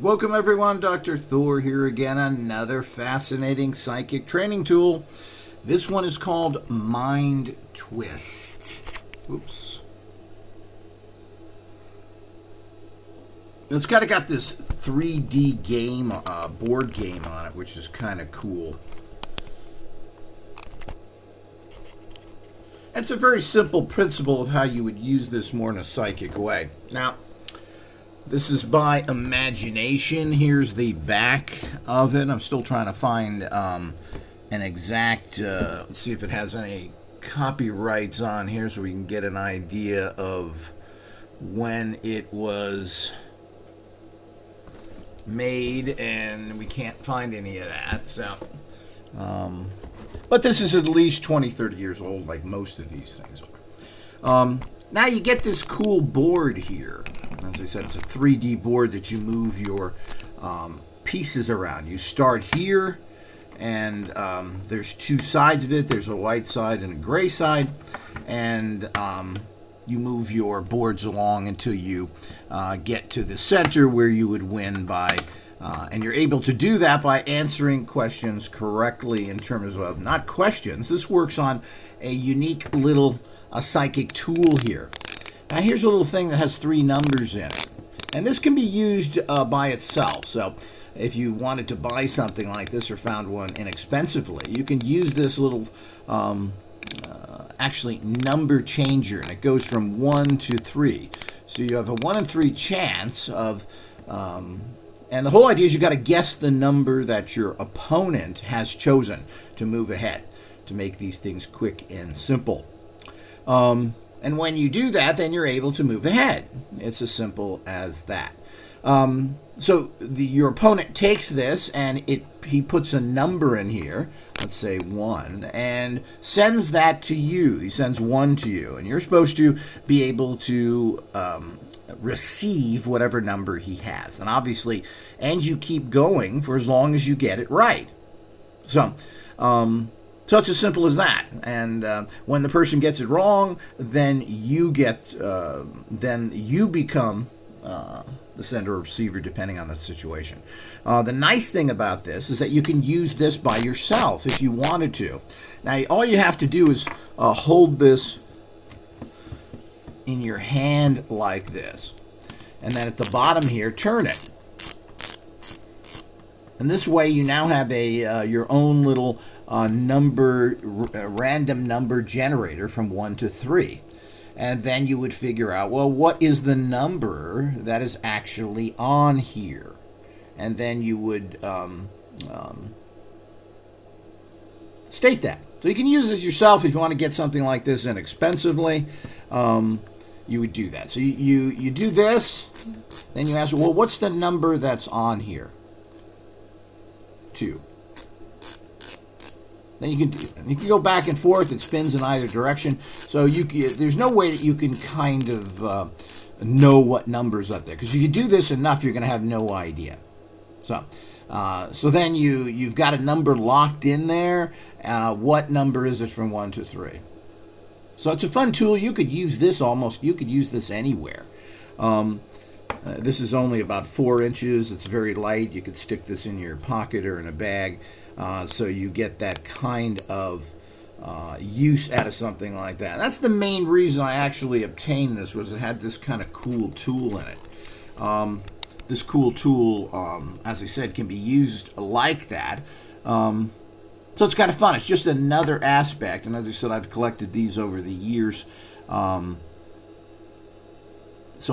Welcome everyone, Dr. Thor here again, another fascinating psychic training tool. This one is called Mind Twist. Oops. It's kind of got this 3D game, board game on it, which is kind of cool. It's a very simple principle of how you would use this more in a psychic way. Now, this is by Imagination. Here's the back of it. I'm still trying to find an exact, let's see if it has any copyrights on here so we can get an idea of when it was made, and we can't find any of that. So, but this is at least 20, 30 years old, like most of these things are. Now you get this cool board here. As I said, it's a 3D board that you move your pieces around. You start here, and there's two sides of it. There's a white side and a gray side, and you move your boards along until you get to the center where you would win by, and you're able to do that by answering questions correctly in terms of, not questions. This works on a unique little psychic tool here. Now here's a little thing that has 3 numbers in it, and this can be used by itself. So if you wanted to buy something like this or found one inexpensively, you can use this little actually number changer, and it goes from 1 to 3. So you have a 1 in 3 chance of, and the whole idea is you got to guess the number that your opponent has chosen to move ahead, to make these things quick and simple. And when you do that, then you're able to move ahead. It's as simple as that. So your opponent takes this, and he puts a number in here, let's say 1, and sends that to you. He sends 1 to you, and you're supposed to be able to receive whatever number he has. And obviously, and you keep going for as long as you get it right. So it's as simple as that. And when the person gets it wrong, then you become the sender or receiver, depending on the situation. The nice thing about this is that you can use this by yourself if you wanted to. Now, all you have to do is hold this in your hand like this, and then at the bottom here, turn it. And this way, you now have your own little random number generator from 1 to 3. And then you would figure out, well, what is the number that is actually on here? And then you would state that. So you can use this yourself if you want to get something like this inexpensively. You would do that. So you do this, then you ask, well, what's the number that's on here? 2. Then you can go back and forth. It spins in either direction. So there's no way that you can kind of know what number's up there, because if you do this enough, you're going to have no idea. So then you've got a number locked in there. What number is it from 1 to 3? So it's a fun tool. You could use this anywhere. This is only about 4 inches. It's very light. You could stick this in your pocket or in a bag. So you get that kind of use out of something like that. That's the main reason I actually obtained this, was it had this kind of cool tool in it. This cool tool, as I said, can be used like that. So it's kind of fun. It's just another aspect. And as I said, I've collected these over the years. So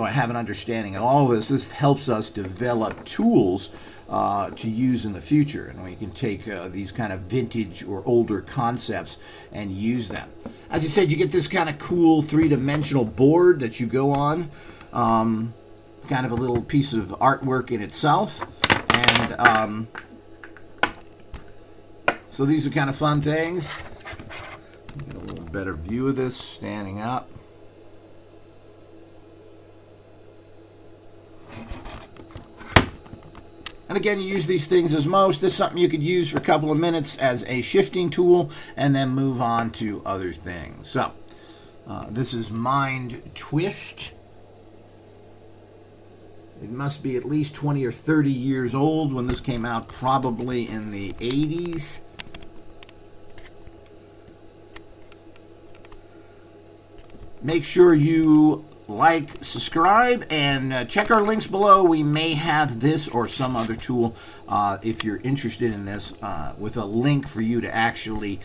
I have an understanding of all of this. This helps us develop tools to use in the future, and we can take these kind of vintage or older concepts and use them. As I said, you get this kind of cool 3-dimensional board that you go on, kind of a little piece of artwork in itself, and so these are kind of fun things. Get a little better view of this standing up. And again, you use these things as most. This is something you could use for a couple of minutes as a shifting tool and then move on to other things. So, this is Mind Twist. It must be at least 20 or 30 years old when this came out, probably in the 80s. Make sure you like, subscribe, and check our links below. We may have this or some other tool, if you're interested in this, with a link for you to actually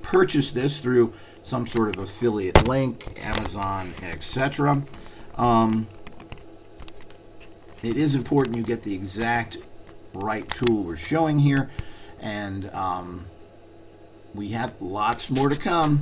purchase this through some sort of affiliate link, Amazon, etc. It is important you get the exact right tool we're showing here, and we have lots more to come.